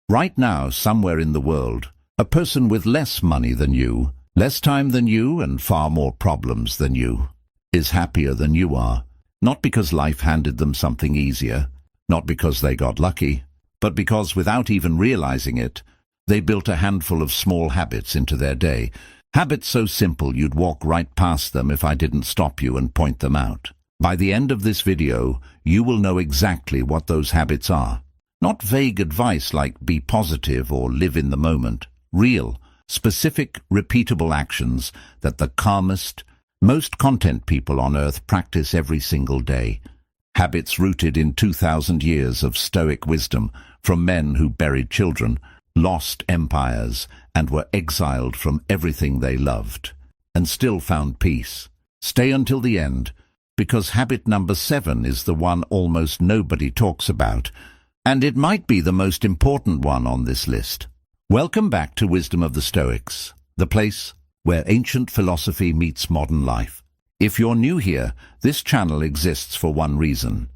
Right now, somewhere in the world, a person with less money than you, less time than you, and far more problems than you, is happier than you are. Not because life handed them something easier, not because they got lucky, but because without even realizing it, they built a handful of small habits into their day. Habits so simple you'd walk right past them if I didn't stop you and point them out. By the end of this video, you will know exactly what those habits are. Not vague advice like be positive or live in the moment. Real, specific, repeatable actions that the calmest, most content people on earth practice every single day. Habits rooted in 2,000 years of Stoic wisdom from men who buried children, lost empires, and were exiled from everything they loved, and still found peace. Stay until the end, because habit number 7 is the one almost nobody talks about, and it might be the most important one on this list. Welcome back to Wisdom of the Stoics, the place where ancient philosophy meets modern life. If you're new here, this channel exists for one reason: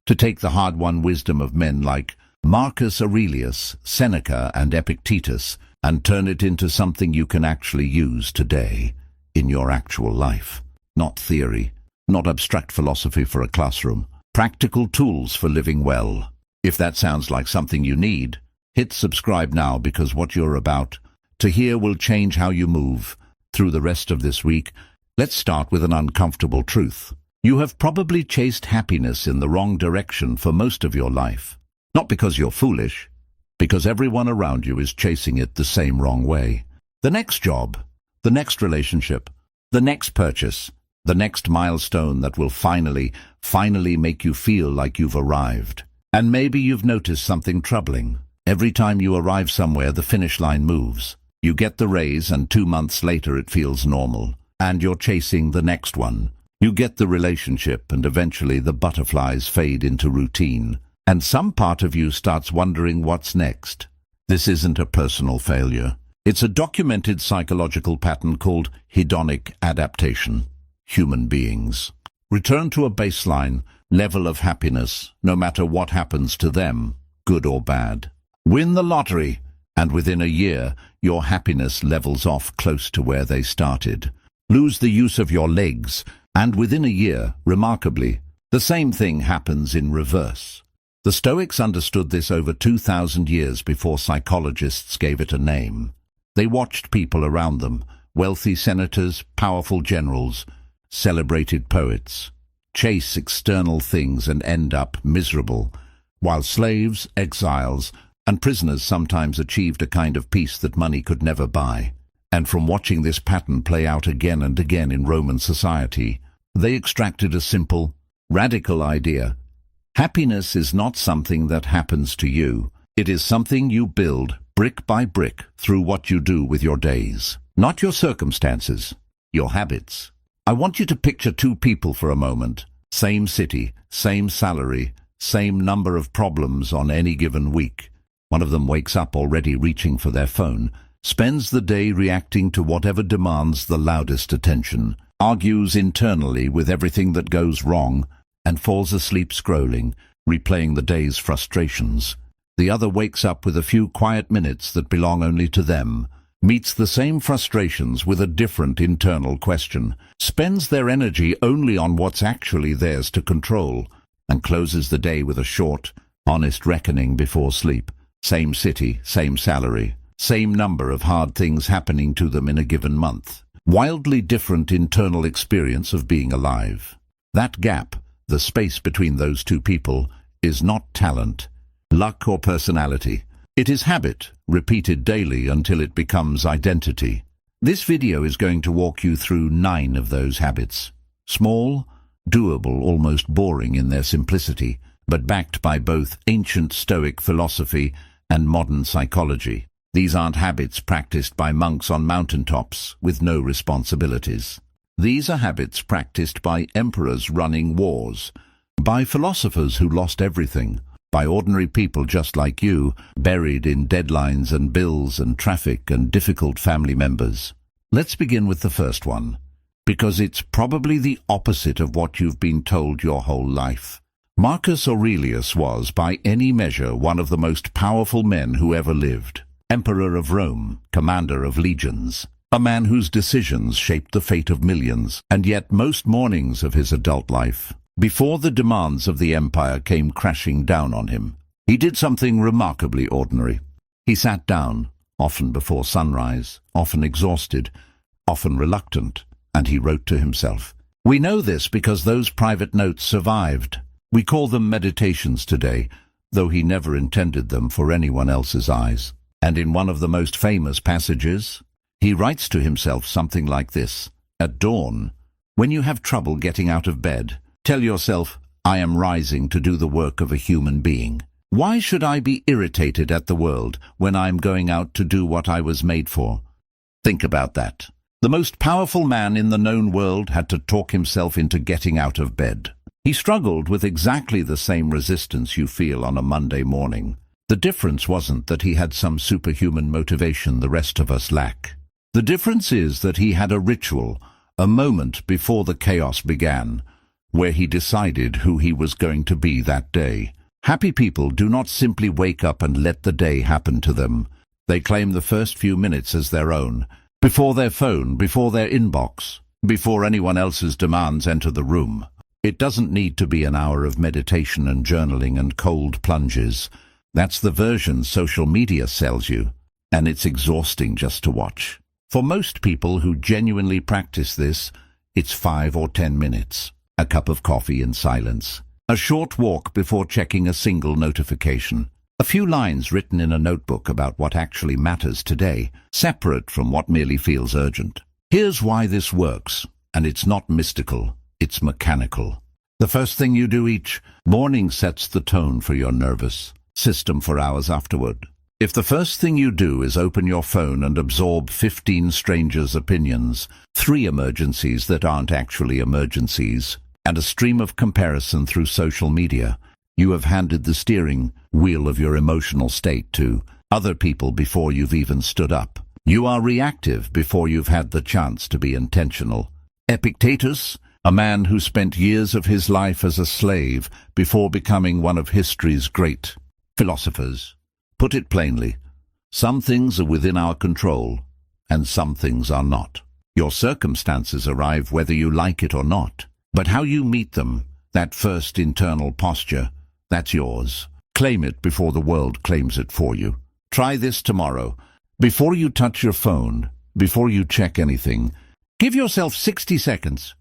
to take the hard-won wisdom of men like Marcus Aurelius, Seneca, and Epictetus and turn it into something you can actually use today in your actual life. Not theory, not abstract philosophy for a classroom. Practical tools for living well. If that sounds like something you need, hit subscribe now, because what you're about to hear will change how you move through the rest of this week. Let's start with an uncomfortable truth. You have probably chased happiness in the wrong direction for most of your life. Not because you're foolish, because everyone around you is chasing it the same wrong way. The next job, the next relationship, the next purchase, the next milestone that will finally make you feel like you've arrived. And maybe you've noticed something troubling. Every time you arrive somewhere, the finish line moves. You get the raise, and 2 months later it feels normal, and you're chasing the next one. You get the relationship, and eventually the butterflies fade into routine. And some part of you starts wondering what's next. This isn't a personal failure. It's a documented psychological pattern called hedonic adaptation. Human beings return to a baseline level of happiness, no matter what happens to them, good or bad. Win the lottery, and within a year, your happiness levels off close to where they started. Lose the use of your legs, and within a year, remarkably, the same thing happens in reverse. The Stoics understood this over 2,000 years before psychologists gave it a name. They watched people around them, wealthy senators, powerful generals, celebrated poets, chase external things and end up miserable, while slaves, exiles, and prisoners sometimes achieved a kind of peace that money could never buy. And from watching this pattern play out again and again in Roman society, they extracted a simple, radical idea. Happiness is not something that happens to you. It is something you build brick by brick through what you do with your days. Not your circumstances, your habits. I want you to picture 2 people for a moment. Same city, same salary, same number of problems on any given week. One of them wakes up already reaching for their phone, spends the day reacting to whatever demands the loudest attention, argues internally with everything that goes wrong, and falls asleep scrolling, replaying the day's frustrations. The other wakes up with a few quiet minutes that belong only to them, meets the same frustrations with a different internal question, spends their energy only on what's actually theirs to control, and closes the day with a short, honest reckoning before sleep. Same city, same salary, same number of hard things happening to them in a given month. Wildly different internal experience of being alive. That gap, the space between those 2 people, is not talent, luck, or personality. It is habit, repeated daily until it becomes identity. This video is going to walk you through 9 of those habits. Small, doable, almost boring in their simplicity, but backed by both ancient Stoic philosophy and modern psychology. These aren't habits practiced by monks on mountaintops with no responsibilities. These are habits practiced by emperors running wars, by philosophers who lost everything, by ordinary people just like you, buried in deadlines and bills and traffic and difficult family members. Let's begin with the first one, because it's probably the opposite of what you've been told your whole life. Marcus Aurelius was, by any measure, one of the most powerful men who ever lived. Emperor of Rome, commander of legions, a man whose decisions shaped the fate of millions, and yet most mornings of his adult life, before the demands of the empire came crashing down on him, he did something remarkably ordinary. He sat down, often before sunrise, often exhausted, often reluctant, and he wrote to himself. We know this because those private notes survived. We call them meditations today, though he never intended them for anyone else's eyes. And in one of the most famous passages, he writes to himself something like this: At dawn, when you have trouble getting out of bed, tell yourself, I am rising to do the work of a human being. Why should I be irritated at the world when I am going out to do what I was made for? Think about that. The most powerful man in the known world had to talk himself into getting out of bed. He struggled with exactly the same resistance you feel on a Monday morning. The difference wasn't that he had some superhuman motivation the rest of us lack. The difference is that he had a ritual, a moment before the chaos began, where he decided who he was going to be that day. Happy people do not simply wake up and let the day happen to them. They claim the first few minutes as their own, before their phone, before their inbox, before anyone else's demands enter the room. It doesn't need to be an hour of meditation and journaling and cold plunges. That's the version social media sells you, and it's exhausting just to watch. For most people who genuinely practice this, it's 5 or 10 minutes, a cup of coffee in silence, a short walk before checking a single notification, a few lines written in a notebook about what actually matters today, separate from what merely feels urgent. Here's why this works, and it's not mystical. It's mechanical. The first thing you do each morning sets the tone for your nervous system for hours afterward. If the first thing you do is open your phone and absorb 15 strangers' opinions, 3 emergencies that aren't actually emergencies, and a stream of comparison through social media, you have handed the steering wheel of your emotional state to other people before you've even stood up. You are reactive before you've had the chance to be intentional. Epictetus, a man who spent years of his life as a slave before becoming one of history's great philosophers, put it plainly: some things are within our control, and some things are not. Your circumstances arrive whether you like it or not, but how you meet them, that first internal posture, that's yours. Claim it before the world claims it for you. Try this tomorrow. Before you touch your phone, before you check anything, give yourself 60 seconds.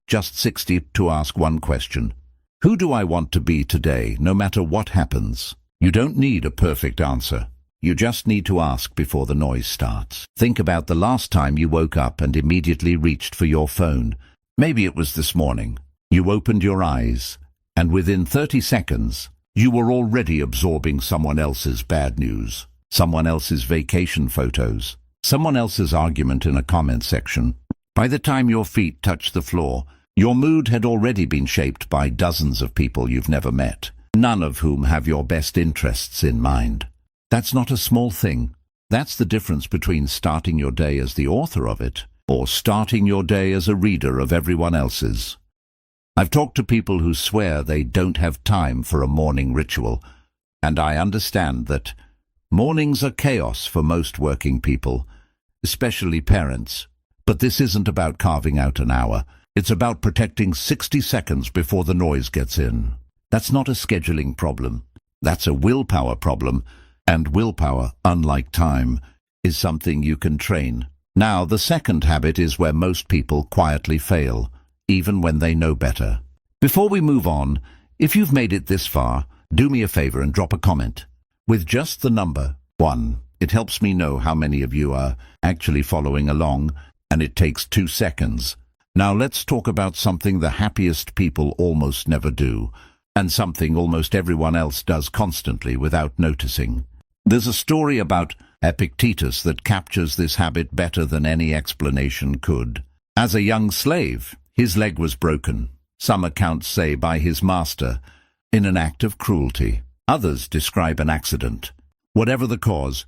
Just 60 to ask one question. Who do I want to be today, no matter what happens? You don't need a perfect answer. You just need to ask before the noise starts. Think about the last time you woke up and immediately reached for your phone. Maybe it was this morning. You opened your eyes, and within 30 seconds, you were already absorbing someone else's bad news, someone else's vacation photos, someone else's argument in a comment section. By the time your feet touched the floor, your mood had already been shaped by dozens of people you've never met, none of whom have your best interests in mind. That's not a small thing. That's the difference between starting your day as the author of it or starting your day as a reader of everyone else's. I've talked to people who swear they don't have time for a morning ritual, and I understand that mornings are chaos for most working people, especially parents. But this isn't about carving out an hour. It's about protecting 60 seconds before the noise gets in. That's not a scheduling problem. That's a willpower problem, and willpower, unlike time, is something you can train. Now, the second habit is where most people quietly fail, even when they know better. Before we move on, if you've made it this far, do me a favor and drop a comment with just the number 1. It helps me know how many of you are actually following along, and it takes 2 seconds. Now let's talk about something the happiest people almost never do, and something almost everyone else does constantly without noticing. There's a story about Epictetus that captures this habit better than any explanation could. As a young slave, his leg was broken, some accounts say by his master, in an act of cruelty. Others describe an accident. Whatever the cause,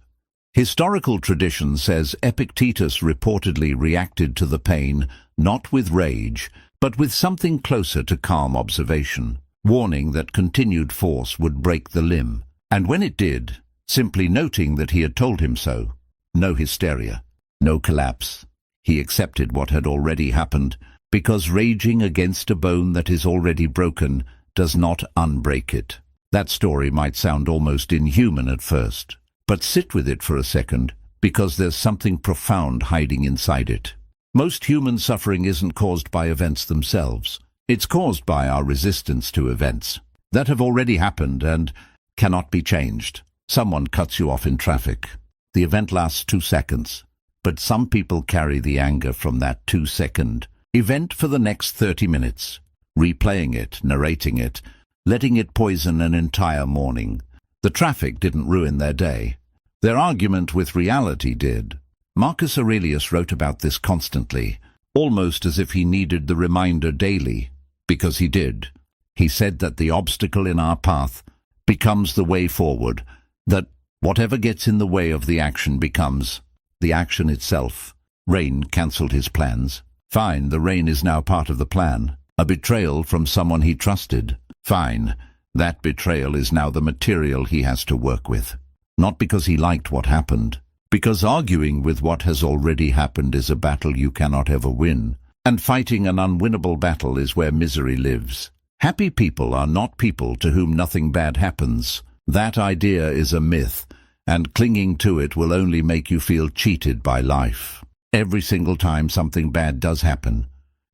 historical tradition says Epictetus reportedly reacted to the pain not with rage, but with something closer to calm observation. warning that continued force would break the limb. And when it did, simply noting that he had told him so. No hysteria, no collapse. He accepted what had already happened, because raging against a bone that is already broken does not unbreak it. That story might sound almost inhuman at first, but sit with it for a second, because there's something profound hiding inside it. Most human suffering isn't caused by events themselves. It's caused by our resistance to events that have already happened and cannot be changed. Someone cuts you off in traffic. The event lasts 2 seconds, but some people carry the anger from that 2-second event for the next 30 minutes, replaying it, narrating it, letting it poison an entire morning. The traffic didn't ruin their day. Their argument with reality did. Marcus Aurelius wrote about this constantly, almost as if he needed the reminder daily, because he did. He said that the obstacle in our path becomes the way forward, that whatever gets in the way of the action becomes the action itself. Rain cancelled his plans. Fine, the rain is now part of the plan. A betrayal from someone he trusted. Fine, that betrayal is now the material he has to work with. Not because he liked what happened, because arguing with what has already happened is a battle you cannot ever win, and fighting an unwinnable battle is where misery lives. Happy people are not people to whom nothing bad happens. That idea is a myth, and clinging to it will only make you feel cheated by life. Every single time something bad does happen,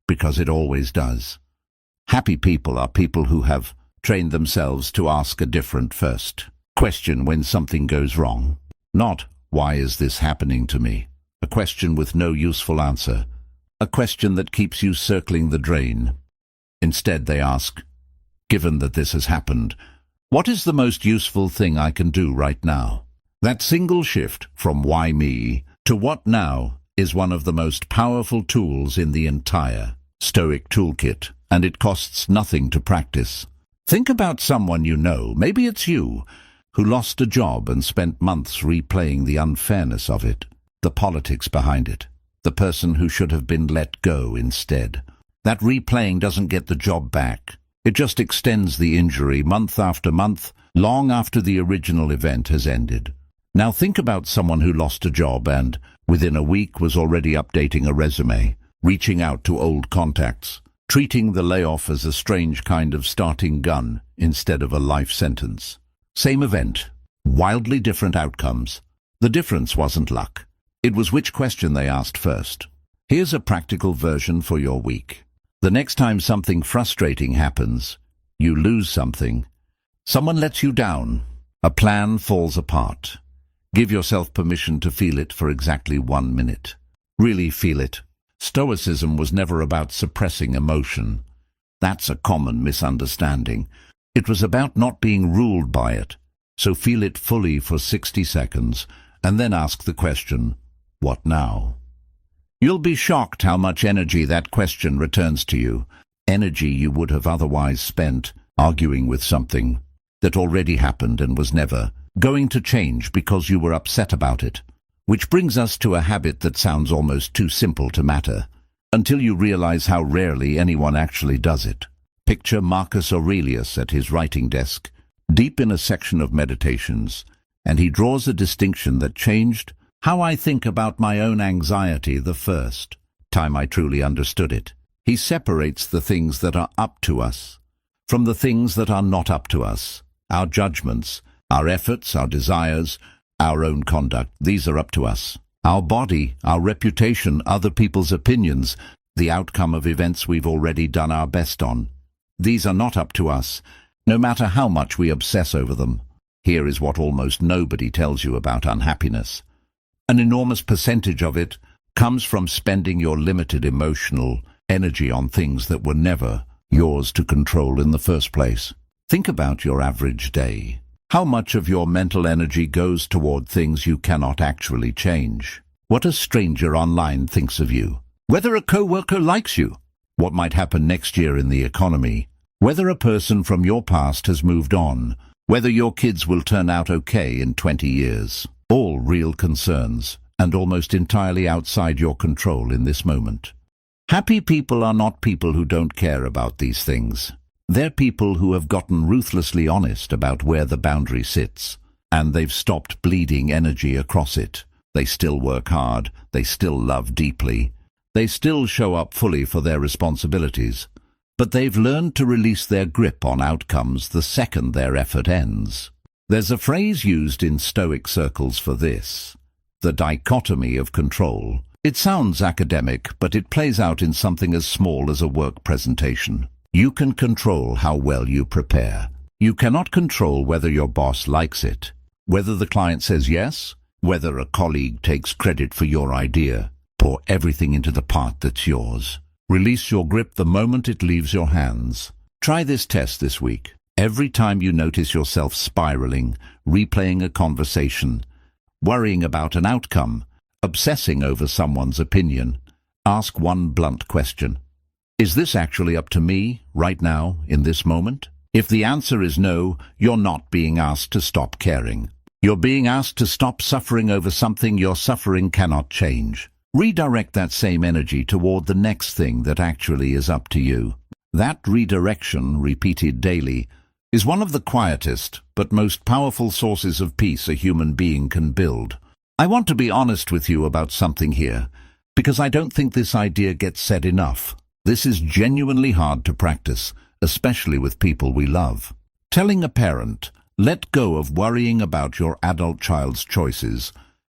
because it always does. Happy people are people who have trained themselves to ask a different first question when something goes wrong. Not, why is this happening to me? A question with no useful answer. A question that keeps you circling the drain. Instead they ask, given that this has happened, what is the most useful thing I can do right now? That single shift from why me to what now is one of the most powerful tools in the entire Stoic toolkit, and it costs nothing to practice. Think about someone you know, maybe it's you, who lost a job and spent months replaying the unfairness of it, the politics behind it, the person who should have been let go instead. That replaying doesn't get the job back. It just extends the injury month after month, long after the original event has ended. Now think about someone who lost a job and, within a week, was already updating a resume, reaching out to old contacts, treating the layoff as a strange kind of starting gun instead of a life sentence. Same event, wildly different outcomes. The difference wasn't luck. It was which question they asked first. Here's a practical version for your week. The next time something frustrating happens, you lose something, someone lets you down, a plan falls apart. Give yourself permission to feel it for exactly 1 minute. Really feel it. Stoicism was never about suppressing emotion. That's a common misunderstanding. It was about not being ruled by it. So feel it fully for 60 seconds, and then ask the question, what now? You'll be shocked how much energy that question returns to you. Energy you would have otherwise spent arguing with something that already happened and was never going to change because you were upset about it. Which brings us to a habit that sounds almost too simple to matter, until you realize how rarely anyone actually does it. Picture Marcus Aurelius at his writing desk, deep in a section of Meditations, and he draws a distinction that changed how I think about my own anxiety the first time I truly understood it. He separates the things that are up to us from the things that are not up to us. Our judgments, our efforts, our desires, our own conduct, these are up to us. Our body, our reputation, other people's opinions, the outcome of events we've already done our best on. These are not up to us, no matter how much we obsess over them. Here is what almost nobody tells you about unhappiness. An enormous percentage of it comes from spending your limited emotional energy on things that were never yours to control in the first place. Think about your average day. How much of your mental energy goes toward things you cannot actually change? What a stranger online thinks of you. Whether a coworker likes you. What might happen next year in the economy. Whether a person from your past has moved on. Whether your kids will turn out okay in 20 years. All real concerns, and almost entirely outside your control in this moment. Happy people are not people who don't care about these things. They're people who have gotten ruthlessly honest about where the boundary sits, and they've stopped bleeding energy across it. They still work hard, they still love deeply, they still show up fully for their responsibilities, but they've learned to release their grip on outcomes the second their effort ends. There's a phrase used in Stoic circles for this: the dichotomy of control. It sounds academic, but it plays out in something as small as a work presentation. You can control how well you prepare. You cannot control whether your boss likes it, whether the client says yes, whether a colleague takes credit for your idea. Pour everything into the part that's yours. Release your grip the moment it leaves your hands. Try this test this week. Every time you notice yourself spiraling, replaying a conversation, worrying about an outcome, obsessing over someone's opinion, ask one blunt question. Is this actually up to me, right now, in this moment? If the answer is no, you're not being asked to stop caring. You're being asked to stop suffering over something your suffering cannot change. Redirect that same energy toward the next thing that actually is up to you. That redirection, repeated daily, is one of the quietest but most powerful sources of peace a human being can build. I want to be honest with you about something here, because I don't think this idea gets said enough. This is genuinely hard to practice, especially with people we love. Telling a parent, let go of worrying about your adult child's choices,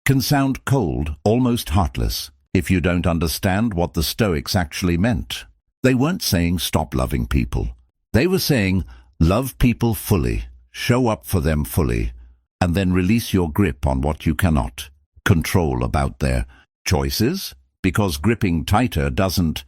can sound cold, almost heartless, if you don't understand what the Stoics actually meant. They weren't saying stop loving people. They were saying love people fully, show up for them fully, and then release your grip on what you cannot control about their choices, because gripping tighter doesn't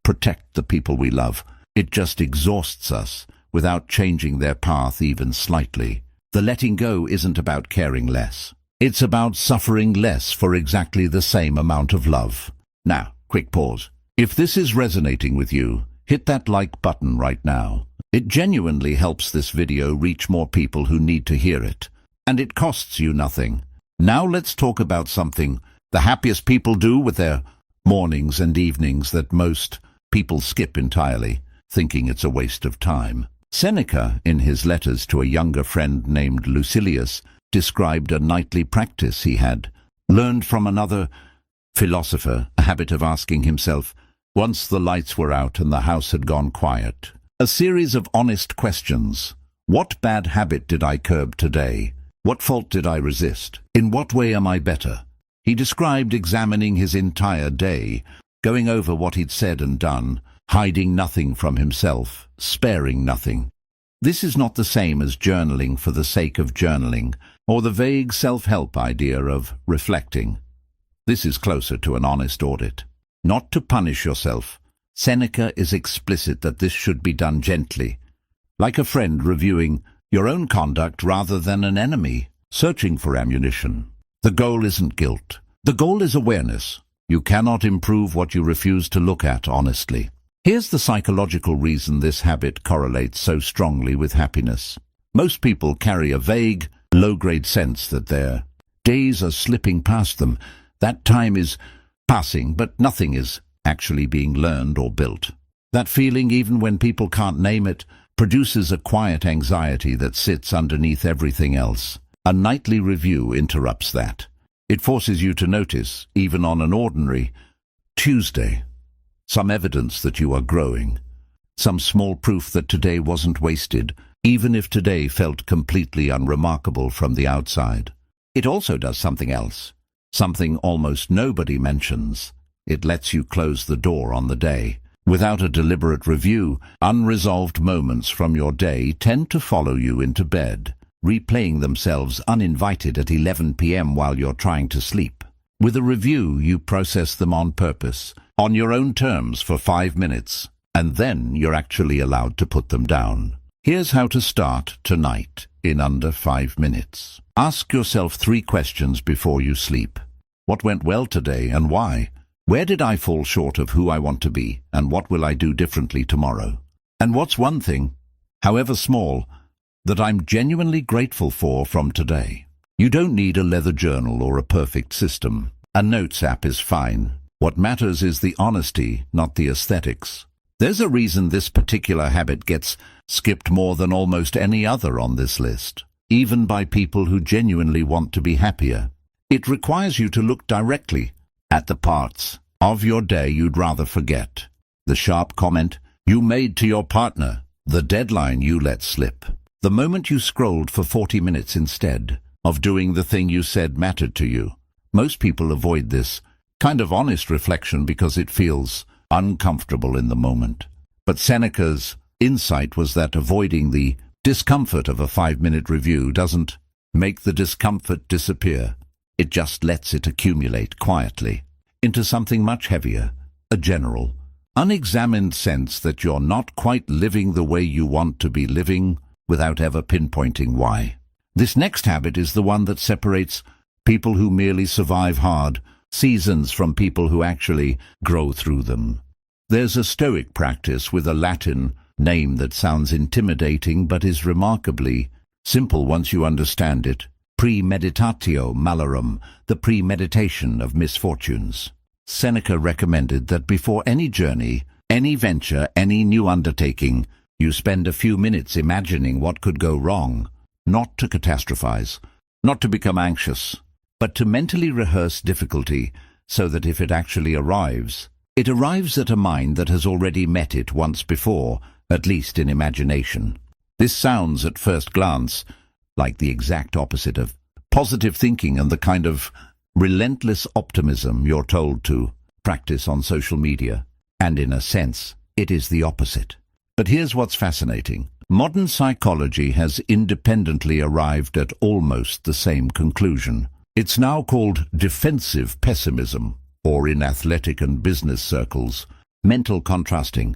protect the people we love. It just exhausts us without changing their path even slightly. The letting go isn't about caring less. It's about suffering less for exactly the same amount of love. Now, quick pause. If this is resonating with you, hit that like button right now. It genuinely helps this video reach more people who need to hear it. And it costs you nothing. Now let's talk about something the happiest people do with their mornings and evenings that most people skip entirely, thinking it's a waste of time. Seneca, in his letters to a younger friend named Lucilius, described a nightly practice he had learned from another philosopher, a habit of asking himself, once the lights were out and the house had gone quiet, a series of honest questions. What bad habit did I curb today? What fault did I resist? In what way am I better? He described examining his entire day, going over what he'd said and done, hiding nothing from himself, sparing nothing. This is not the same as journaling for the sake of journaling, or the vague self-help idea of reflecting. This is closer to an honest audit. Not to punish yourself. Seneca is explicit that this should be done gently, like a friend reviewing your own conduct rather than an enemy searching for ammunition. The goal isn't guilt. The goal is awareness. You cannot improve what you refuse to look at honestly. Here's the psychological reason this habit correlates so strongly with happiness. Most people carry a vague, low-grade sense that their days are slipping past them. That time is passing, but nothing is actually being learned or built. That feeling, even when people can't name it, produces a quiet anxiety that sits underneath everything else. A nightly review interrupts that. It forces you to notice, even on an ordinary Tuesday, some evidence that you are growing, some small proof that today wasn't wasted, even if today felt completely unremarkable from the outside. It also does something else, something almost nobody mentions. It lets you close the door on the day. Without a deliberate review, unresolved moments from your day tend to follow you into bed, replaying themselves uninvited at 11 p.m. while you're trying to sleep. With a review, you process them on purpose, on your own terms for 5 minutes, and then you're actually allowed to put them down. Here's how to start tonight in under 5 minutes. Ask yourself 3 questions before you sleep. What went well today and why? Where did I fall short of who I want to be, and what will I do differently tomorrow? And what's one thing, however small, that I'm genuinely grateful for from today? You don't need a leather journal or a perfect system. A notes app is fine. What matters is the honesty, not the aesthetics. There's a reason this particular habit gets skipped more than almost any other on this list, even by people who genuinely want to be happier. It requires you to look directly at the parts of your day you'd rather forget. The sharp comment you made to your partner, the deadline you let slip, the moment you scrolled for 40 minutes instead of doing the thing you said mattered to you. Most people avoid this kind of honest reflection because it feels uncomfortable in the moment. But Seneca's insight was that avoiding the discomfort of a 5-minute review doesn't make the discomfort disappear. It just lets it accumulate quietly into something much heavier, a general, unexamined sense that you're not quite living the way you want to be living without ever pinpointing why. This next habit is the one that separates people who merely survive hard seasons from people who actually grow through them. There's a Stoic practice with a Latin name that sounds intimidating but is remarkably simple once you understand it. Premeditatio malorum, the premeditation of misfortunes. Seneca recommended that before any journey, any venture, any new undertaking, you spend a few minutes imagining what could go wrong, not to catastrophize, not to become anxious, but to mentally rehearse difficulty so that if it actually arrives, it arrives at a mind that has already met it once before, at least in imagination. This sounds at first glance like the exact opposite of positive thinking and the kind of relentless optimism you're told to practice on social media. And in a sense, it is the opposite. But here's what's fascinating. Modern psychology has independently arrived at almost the same conclusion. It's now called defensive pessimism, or in athletic and business circles, mental contrasting,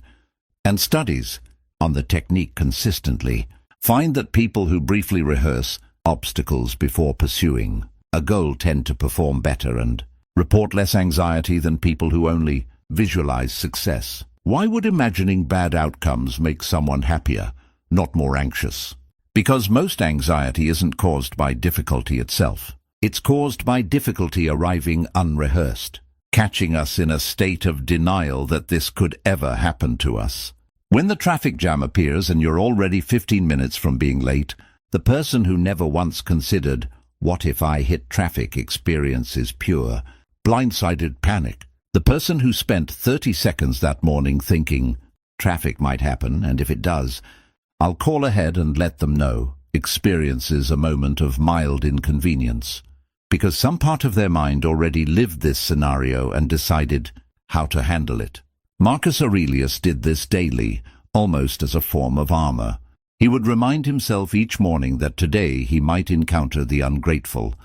and studies on the technique consistently find that people who briefly rehearse obstacles before pursuing a goal tend to perform better and report less anxiety than people who only visualize success. Why would imagining bad outcomes make someone happier, not more anxious? Because most anxiety isn't caused by difficulty itself. It's caused by difficulty arriving unrehearsed, catching us in a state of denial that this could ever happen to us. When the traffic jam appears and you're already 15 minutes from being late, the person who never once considered, "What if I hit traffic?" experiences pure, blindsided panic. The person who spent 30 seconds that morning thinking, "Traffic might happen, and if it does, I'll call ahead and let them know," experiences a moment of mild inconvenience, because some part of their mind already lived this scenario and decided how to handle it. Marcus Aurelius did this daily, almost as a form of armor. He would remind himself each morning that today he might encounter the ungrateful,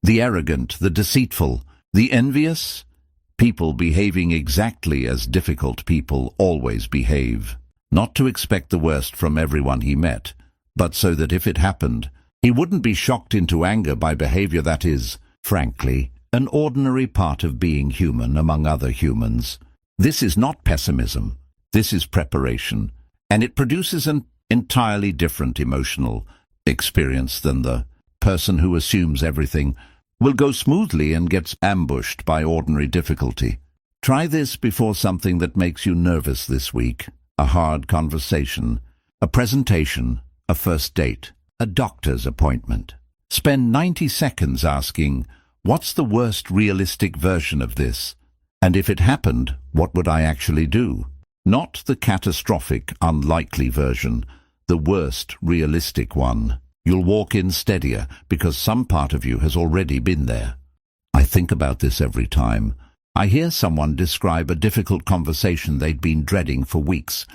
the arrogant, the deceitful, the envious, people behaving exactly as difficult people always behave. Not to expect the worst from everyone he met, but so that if it happened, he wouldn't be shocked into anger by behavior that is, frankly, an ordinary part of being human among other humans. This is not pessimism. This is preparation, and it produces an entirely different emotional experience than the person who assumes everything will go smoothly and gets ambushed by ordinary difficulty. Try this before something that makes you nervous this week. A hard conversation, a presentation, a first date, a doctor's appointment. Spend 90 seconds asking, what's the worst realistic version of this? And if it happened, what would I actually do? Not the catastrophic, unlikely version, the worst realistic one. You'll walk in steadier because some part of you has already been there. I think about this every time I hear someone describe a difficult conversation they'd been dreading for weeks,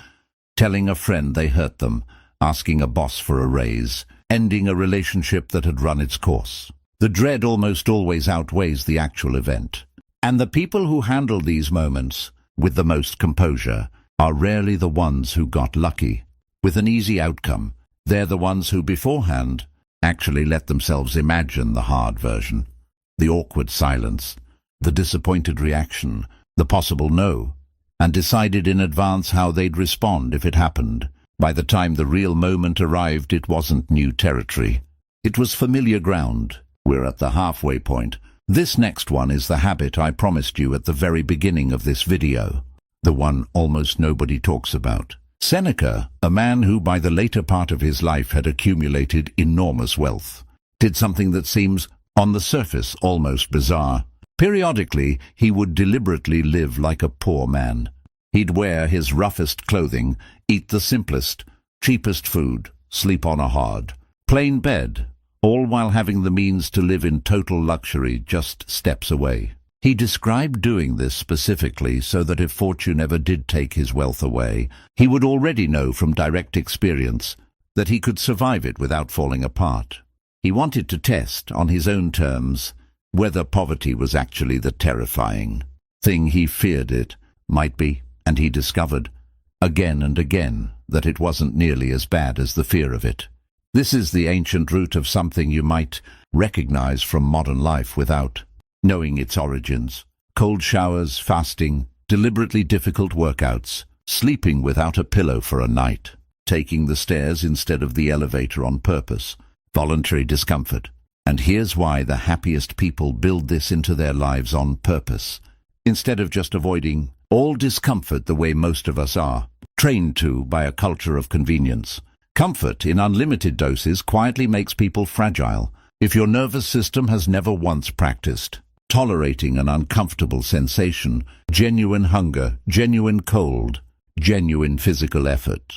telling a friend they hurt them, asking a boss for a raise, ending a relationship that had run its course. The dread almost always outweighs the actual event. And the people who handle these moments with the most composure are rarely the ones who got lucky with an easy outcome. They're the ones who beforehand actually let themselves imagine the hard version, the awkward silence, the disappointed reaction, the possible no, and decided in advance how they'd respond if it happened. By the time the real moment arrived, it wasn't new territory. It was familiar ground. We're at the halfway point. This next one is the habit I promised you at the very beginning of this video. the one almost nobody talks about. Seneca, a man who by the later part of his life had accumulated enormous wealth, did something that seems, on the surface, almost bizarre. Periodically, he would deliberately live like a poor man. He'd wear his roughest clothing, eat the simplest, cheapest food, sleep on a hard, plain bed, all while having the means to live in total luxury just steps away. He described doing this specifically so that if fortune ever did take his wealth away, he would already know from direct experience that he could survive it without falling apart. He wanted to test, on his own terms, whether poverty was actually the terrifying thing he feared it might be, and he discovered, again and again, that it wasn't nearly as bad as the fear of it. This is the ancient root of something you might recognize from modern life without knowing its origins. Cold showers, fasting, deliberately difficult workouts, sleeping without a pillow for a night, taking the stairs instead of the elevator on purpose, voluntary discomfort. And here's why the happiest people build this into their lives on purpose, instead of just avoiding all discomfort the way most of us are, trained to by a culture of convenience. Comfort in unlimited doses quietly makes people fragile. If your nervous system has never once practiced tolerating an uncomfortable sensation, genuine hunger, genuine cold, genuine physical effort,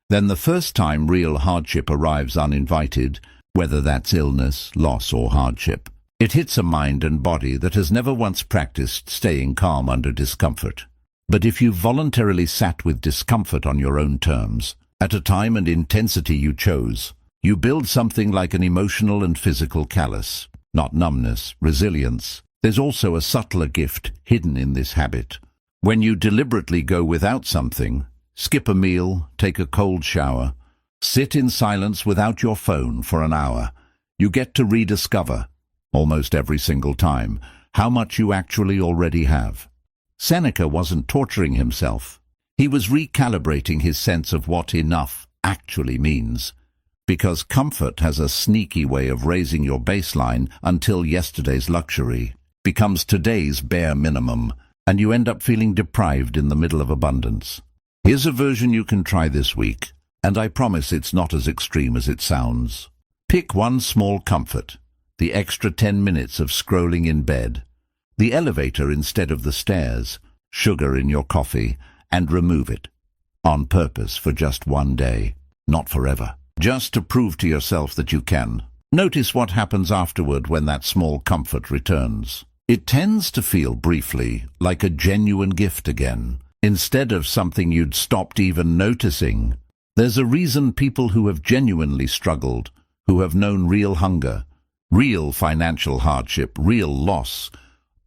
then the first time real hardship arrives uninvited, whether that's illness, loss, or hardship, it hits a mind and body that has never once practiced staying calm under discomfort. But if you voluntarily sat with discomfort on your own terms, at a time and intensity you chose, you build something like an emotional and physical callus, not numbness, resilience. There's also a subtler gift hidden in this habit. When you deliberately go without something, skip a meal, take a cold shower, sit in silence without your phone for an hour, you get to rediscover, almost every single time, how much you actually already have. Seneca wasn't torturing himself. He was recalibrating his sense of what enough actually means, because comfort has a sneaky way of raising your baseline until yesterday's luxury becomes today's bare minimum, and you end up feeling deprived in the middle of abundance. Here's a version you can try this week, and I promise it's not as extreme as it sounds. Pick one small comfort, the extra 10 minutes of scrolling in bed, the elevator instead of the stairs, sugar in your coffee, and remove it, on purpose for just one day, not forever, just to prove to yourself that you can. Notice what happens afterward when that small comfort returns. It tends to feel briefly like a genuine gift again, instead of something you'd stopped even noticing. There's a reason people who have genuinely struggled, who have known real hunger, real financial hardship, real loss,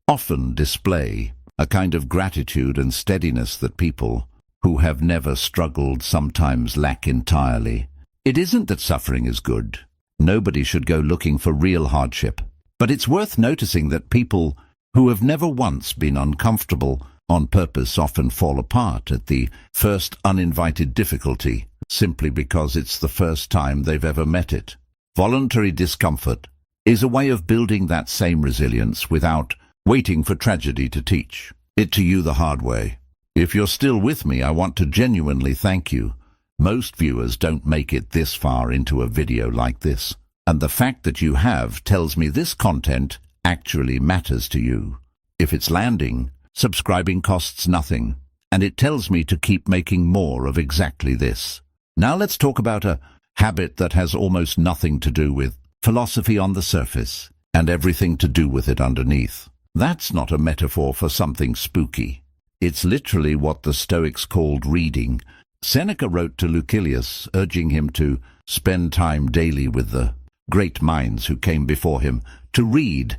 often display a kind of gratitude and steadiness that people who have never struggled sometimes lack entirely. It isn't that suffering is good. Nobody should go looking for real hardship. But it's worth noticing that people who have never once been uncomfortable on purpose often fall apart at the first uninvited difficulty, simply because it's the first time they've ever met it. Voluntary discomfort is a way of building that same resilience without waiting for tragedy to teach it to you the hard way. If you're still with me, I want to genuinely thank you. Most viewers don't make it this far into a video like this, and the fact that you have tells me this content actually matters to you. If it's landing, subscribing costs nothing, and it tells me to keep making more of exactly this. Now let's talk about a habit that has almost nothing to do with philosophy on the surface, and everything to do with it underneath. That's not a metaphor for something spooky. It's literally what the Stoics called reading. Seneca wrote to Lucilius, urging him to spend time daily with the great minds who came before him, to read,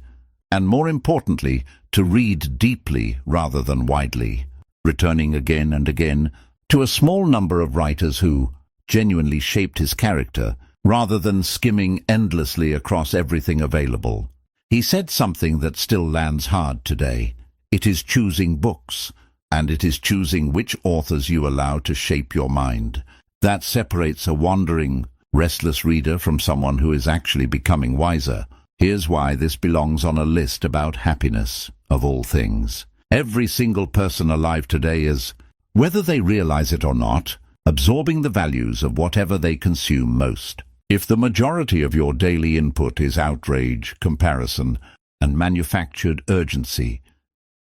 and more importantly, to read deeply rather than widely, returning again and again to a small number of writers who genuinely shaped his character, rather than skimming endlessly across everything available. He said something that still lands hard today. It is choosing books, and it is choosing which authors you allow to shape your mind. That separates a wandering, restless reader from someone who is actually becoming wiser. Here's why this belongs on a list about happiness, of all things. Every single person alive today is, whether they realize it or not, absorbing the values of whatever they consume most. If the majority of your daily input is outrage, comparison, and manufactured urgency,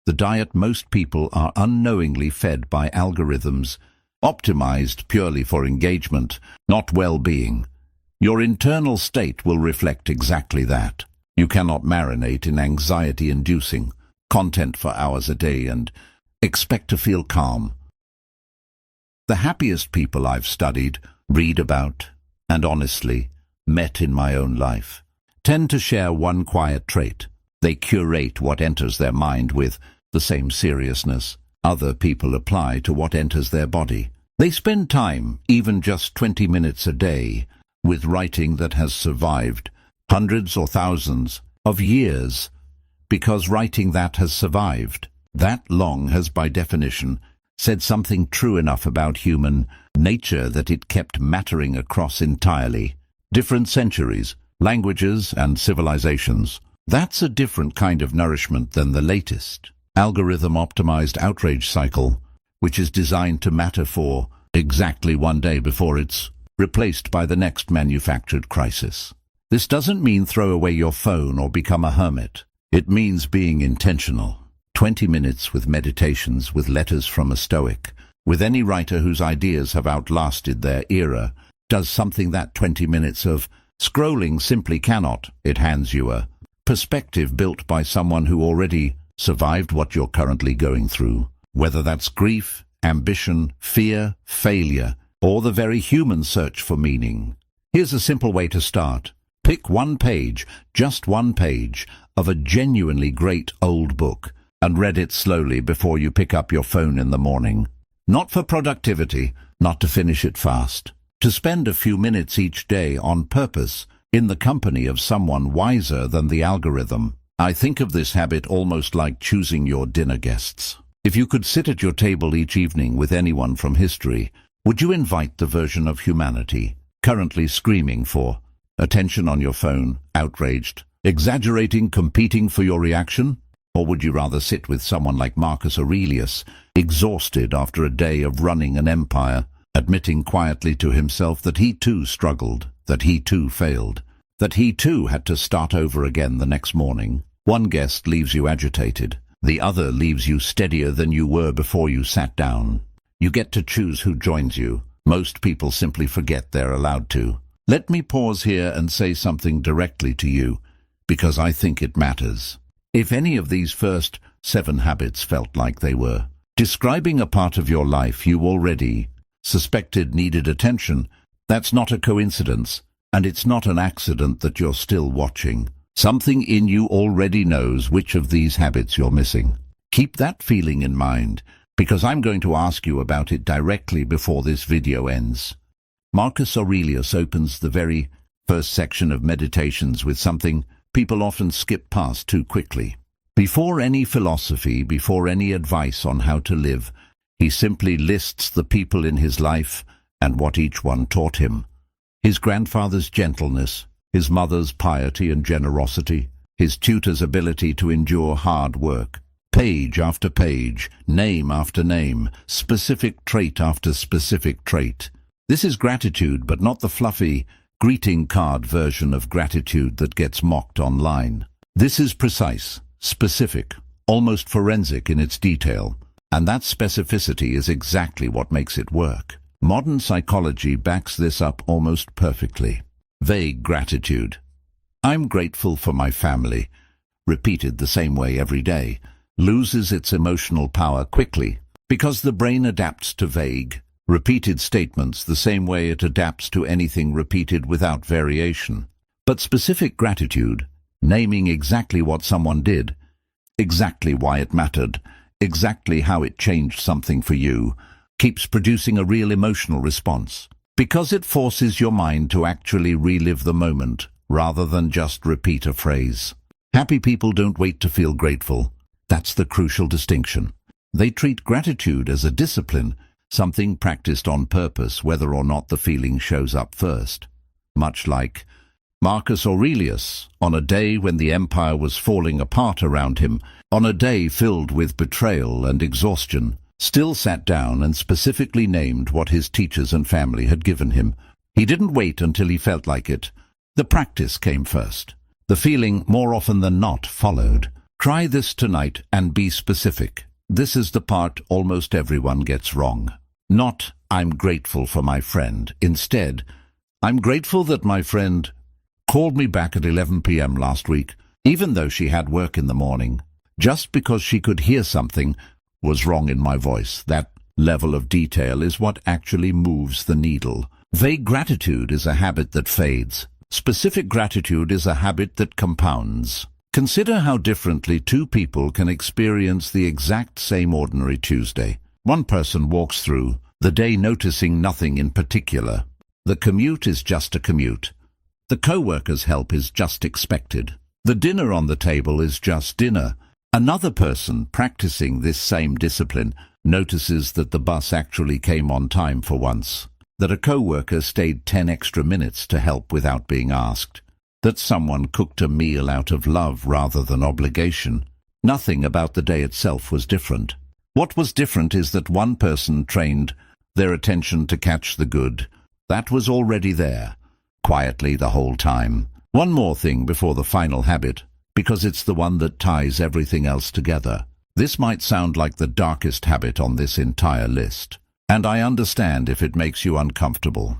the diet most people are unknowingly fed by algorithms, optimized purely for engagement, not well-being. Your internal state will reflect exactly that. You cannot marinate in anxiety-inducing content for hours a day and expect to feel calm. The happiest people I've studied, read about, and honestly met in my own life tend to share one quiet trait. They curate what enters their mind with the same seriousness other people apply to what enters their body. They spend time, even just 20 minutes a day, with writing that has survived hundreds or thousands of years, because writing that has survived that long has by definition said something true enough about human nature that it kept mattering across entirely different centuries, languages, and civilizations. That's a different kind of nourishment than the latest algorithm-optimized outrage cycle, which is designed to matter for exactly one day before it's replaced by the next manufactured crisis. This doesn't mean throw away your phone or become a hermit. It means being intentional. 20 minutes with meditations, with letters from a Stoic, with any writer whose ideas have outlasted their era, does something that 20 minutes of scrolling simply cannot. It hands you a perspective built by someone who already survived what you're currently going through, whether that's grief, ambition, fear, failure, or the very human search for meaning. Here's a simple way to start. Pick one page, just one page, of a genuinely great old book, and read it slowly before you pick up your phone in the morning. Not for productivity, not to finish it fast. To spend a few minutes each day on purpose, in the company of someone wiser than the algorithm. I think of this habit almost like choosing your dinner guests. If you could sit at your table each evening with anyone from history, would you invite the version of humanity currently screaming for attention on your phone, outraged, exaggerating, competing for your reaction? Or would you rather sit with someone like Marcus Aurelius, exhausted after a day of running an empire, admitting quietly to himself that he too struggled, that he too failed, that he too had to start over again the next morning? One guest leaves you agitated. The other leaves you steadier than you were before you sat down. You get to choose who joins you. Most people simply forget they're allowed to. Let me pause here and say something directly to you, because I think it matters. If any of these first 7 habits felt like they were describing a part of your life you already suspected needed attention, that's not a coincidence, and it's not an accident that you're still watching. Something in you already knows which of these habits you're missing. Keep that feeling in mind, because I'm going to ask you about it directly before this video ends. Marcus Aurelius opens the very first section of Meditations with something people often skip past too quickly. Before any philosophy, before any advice on how to live, he simply lists the people in his life and what each one taught him. His grandfather's gentleness, his mother's piety and generosity, his tutor's ability to endure hard work. Page after page, name after name, specific trait after specific trait. This is gratitude, but not the fluffy greeting card version of gratitude that gets mocked online. This is precise, specific, almost forensic in its detail, and that specificity is exactly what makes it work. Modern psychology backs this up almost perfectly. Vague gratitude. I'm grateful for my family, repeated the same way every day, loses its emotional power quickly because the brain adapts to vague, repeated statements the same way it adapts to anything repeated without variation. But specific gratitude, naming exactly what someone did, exactly why it mattered, exactly how it changed something for you, keeps producing a real emotional response, because it forces your mind to actually relive the moment rather than just repeat a phrase. Happy people don't wait to feel grateful. That's the crucial distinction. They treat gratitude as a discipline, something practiced on purpose whether or not the feeling shows up first. Much like Marcus Aurelius, on a day when the empire was falling apart around him, on a day filled with betrayal and exhaustion, still sat down and specifically named what his teachers and family had given him. He didn't wait until he felt like it. The practice came first. The feeling, more often than not, followed. Try this tonight and be specific. This is the part almost everyone gets wrong. Not, I'm grateful for my friend. Instead, I'm grateful that my friend called me back at 11 p.m. last week, even though she had work in the morning. Just because she could hear something was wrong in my voice. That level of detail is what actually moves the needle. Vague gratitude is a habit that fades. Specific gratitude is a habit that compounds. Consider how differently two people can experience the exact same ordinary Tuesday. One person walks through the day noticing nothing in particular. The commute is just a commute. The co-worker's help is just expected. The dinner on the table is just dinner. Another person practicing this same discipline notices that the bus actually came on time for once, that a co-worker stayed 10 extra minutes to help without being asked, that someone cooked a meal out of love rather than obligation. Nothing about the day itself was different. What was different is that one person trained their attention to catch the good. That was already there, quietly the whole time. One more thing before the final habit, because it's the one that ties everything else together. This might sound like the darkest habit on this entire list, and I understand if it makes you uncomfortable.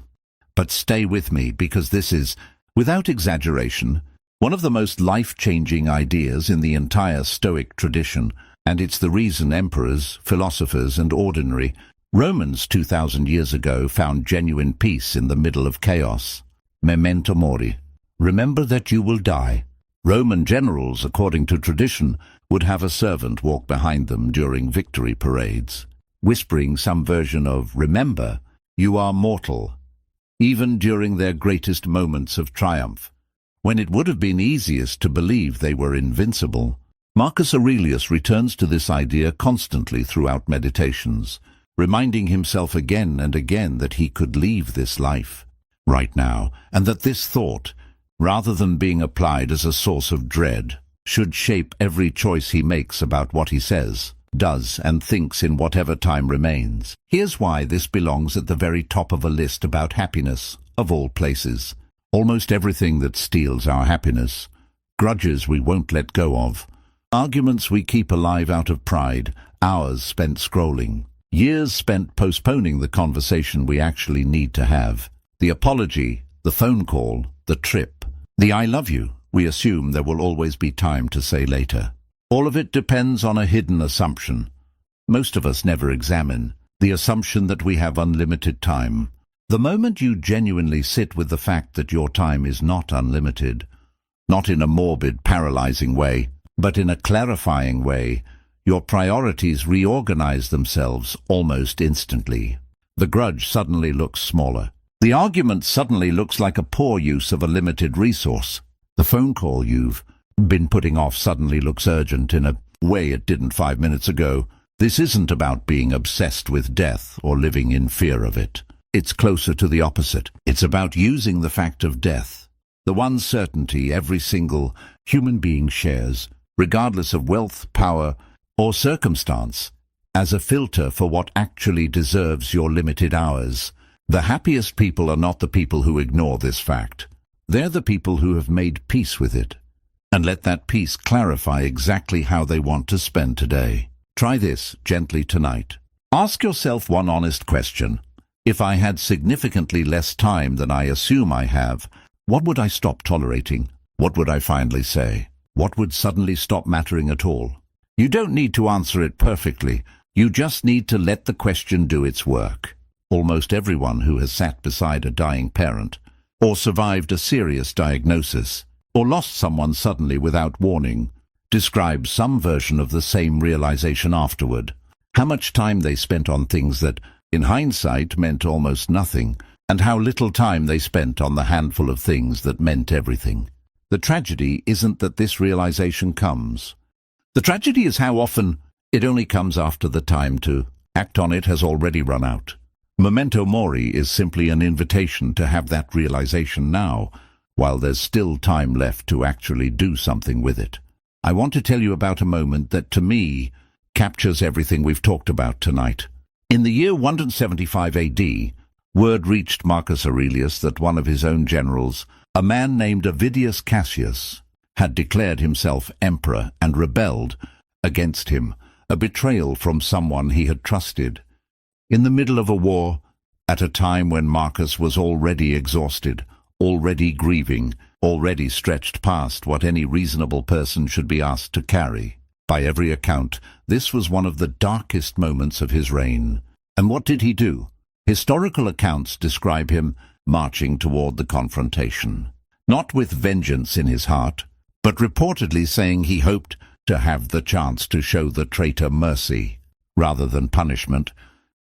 But stay with me, because this is, without exaggeration, one of the most life-changing ideas in the entire Stoic tradition, and it's the reason emperors, philosophers, and ordinary Romans 2,000 years ago found genuine peace in the middle of chaos. Memento mori. Remember that you will die. Roman generals, according to tradition, would have a servant walk behind them during victory parades, whispering some version of, "Remember, you are mortal," even during their greatest moments of triumph, when it would have been easiest to believe they were invincible. Marcus Aurelius returns to this idea constantly throughout meditations, reminding himself again and again that he could leave this life right now, and that this thought, rather than being applied as a source of dread, should shape every choice he makes about what he says, does, and thinks in whatever time remains. Here's why this belongs at the very top of a list about happiness, of all places. Almost everything that steals our happiness, grudges we won't let go of, arguments we keep alive out of pride, hours spent scrolling, years spent postponing the conversation we actually need to have, the apology, the phone call, the trip, the "I love you" we assume there will always be time to say later. All of it depends on a hidden assumption. Most of us never examine the assumption that we have unlimited time. The moment you genuinely sit with the fact that your time is not unlimited, not in a morbid, paralyzing way, but in a clarifying way, your priorities reorganize themselves almost instantly. The grudge suddenly looks smaller. The argument suddenly looks like a poor use of a limited resource. The phone call you've been putting off suddenly looks urgent in a way it didn't 5 minutes ago. This isn't about being obsessed with death or living in fear of it. It's closer to the opposite. It's about using the fact of death, the one certainty every single human being shares, regardless of wealth, power, or circumstance, as a filter for what actually deserves your limited hours. The happiest people are not the people who ignore this fact. They're the people who have made peace with it, and let that peace clarify exactly how they want to spend today. Try this gently tonight. Ask yourself one honest question. If I had significantly less time than I assume I have, what would I stop tolerating? What would I finally say? What would suddenly stop mattering at all? You don't need to answer it perfectly. You just need to let the question do its work. Almost everyone who has sat beside a dying parent, or survived a serious diagnosis, or lost someone suddenly without warning, describes some version of the same realization afterward. How much time they spent on things that, in hindsight, meant almost nothing, and how little time they spent on the handful of things that meant everything. The tragedy isn't that this realization comes. The tragedy is how often it only comes after the time to act on it has already run out. Memento mori is simply an invitation to have that realization now, while there's still time left to actually do something with it. I want to tell you about a moment that, to me, captures everything we've talked about tonight. In the year 175 AD, word reached Marcus Aurelius that one of his own generals, a man named Avidius Cassius, had declared himself emperor and rebelled against him, a betrayal from someone he had trusted. In the middle of a war, at a time when Marcus was already exhausted, already grieving, already stretched past what any reasonable person should be asked to carry. By every account, this was one of the darkest moments of his reign. And what did he do? Historical accounts describe him marching toward the confrontation, not with vengeance in his heart, but reportedly saying he hoped to have the chance to show the traitor mercy, rather than punishment,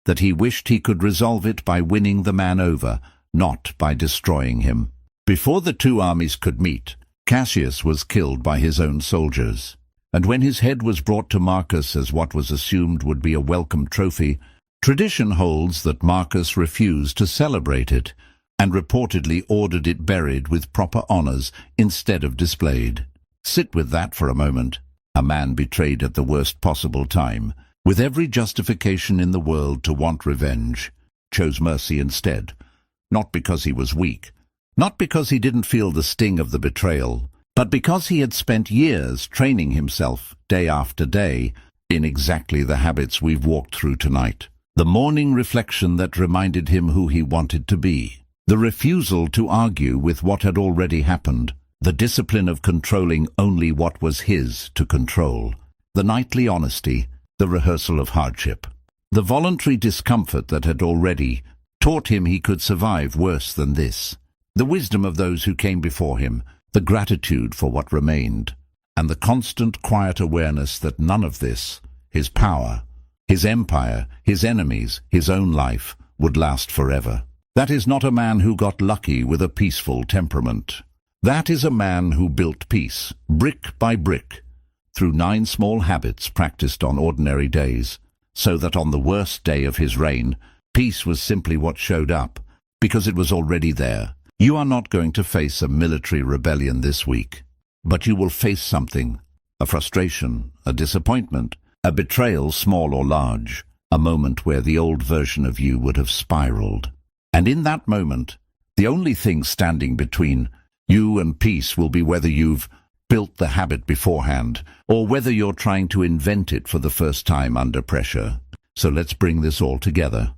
that he wished he could resolve it by winning the man over, not by destroying him. Before the two armies could meet, Cassius was killed by his own soldiers, and when his head was brought to Marcus as what was assumed would be a welcome trophy, tradition holds that Marcus refused to celebrate it, and reportedly ordered it buried with proper honors instead of displayed. Sit with that for a moment. A man betrayed at the worst possible time, with every justification in the world to want revenge, chose mercy instead, not because he was weak, not because he didn't feel the sting of the betrayal, but because he had spent years training himself, day after day, in exactly the habits we've walked through tonight. The morning reflection that reminded him who he wanted to be, the refusal to argue with what had already happened, the discipline of controlling only what was his to control, the nightly honesty, the rehearsal of hardship, the voluntary discomfort that had already taught him he could survive worse than this, the wisdom of those who came before him, the gratitude for what remained, and the constant quiet awareness that none of this, his power, his empire, his enemies, his own life, would last forever. That is not a man who got lucky with a peaceful temperament. That is a man who built peace, brick by brick, through 9 small habits practiced on ordinary days, so that on the worst day of his reign, peace was simply what showed up, because it was already there. You are not going to face a military rebellion this week, but you will face something, a frustration, a disappointment, a betrayal small or large, a moment where the old version of you would have spiraled. And in that moment, the only thing standing between you and peace will be whether you've built the habit beforehand, or whether you're trying to invent it for the first time under pressure. So let's bring this all together.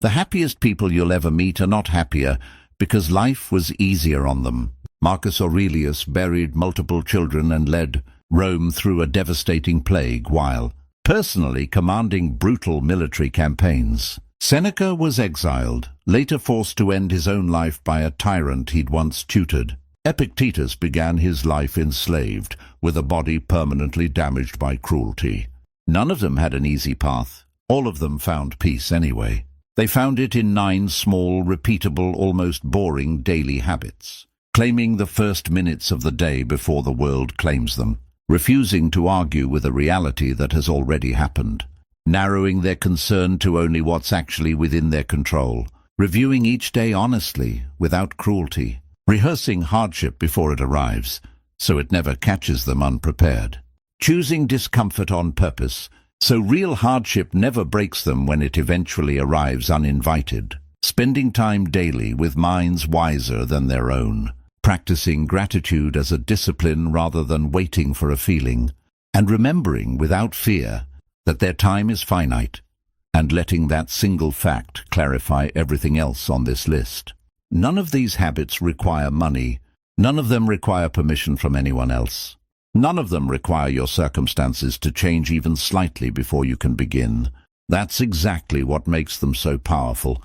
The happiest people you'll ever meet are not happier because life was easier on them. Marcus Aurelius buried multiple children and led Rome through a devastating plague while personally commanding brutal military campaigns. Seneca was exiled, later forced to end his own life by a tyrant he'd once tutored. Epictetus began his life enslaved, with a body permanently damaged by cruelty. None of them had an easy path. All of them found peace anyway. They found it in 9 small, repeatable, almost boring daily habits, claiming the first minutes of the day before the world claims them, refusing to argue with a reality that has already happened, narrowing their concern to only what's actually within their control, reviewing each day honestly, without cruelty, rehearsing hardship before it arrives, so it never catches them unprepared, choosing discomfort on purpose, so real hardship never breaks them when it eventually arrives uninvited, spending time daily with minds wiser than their own, practicing gratitude as a discipline rather than waiting for a feeling, and remembering without fear that their time is finite, and letting that single fact clarify everything else on this list. None of these habits require money. None of them require permission from anyone else. None of them require your circumstances to change even slightly before you can begin. That's exactly what makes them so powerful,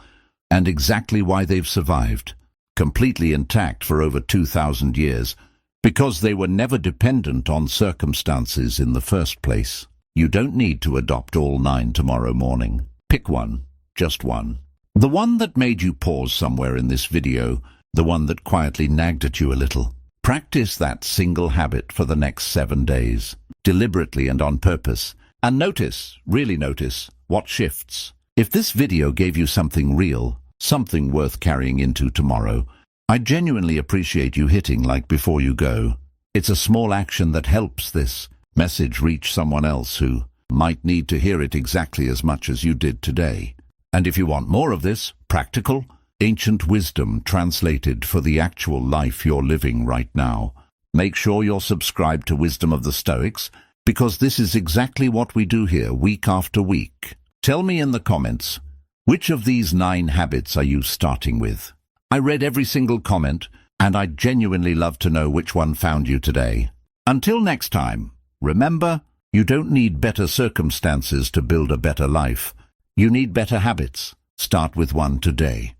and exactly why they've survived, completely intact for over 2,000 years, because they were never dependent on circumstances in the first place. You don't need to adopt all 9 tomorrow morning. Pick one, just one. The one that made you pause somewhere in this video, the one that quietly nagged at you a little. Practice that single habit for the next 7 days, deliberately and on purpose, and notice, really notice, what shifts. If this video gave you something real, something worth carrying into tomorrow, I genuinely appreciate you hitting like before you go. It's a small action that helps this message reach someone else who might need to hear it exactly as much as you did today. And if you want more of this, practical, ancient wisdom translated for the actual life you're living right now, make sure you're subscribed to Wisdom of the Stoics, because this is exactly what we do here week after week. Tell me in the comments, which of these 9 habits are you starting with? I read every single comment, and I'd genuinely love to know which one found you today. Until next time, remember, you don't need better circumstances to build a better life. You need better habits. Start with one today.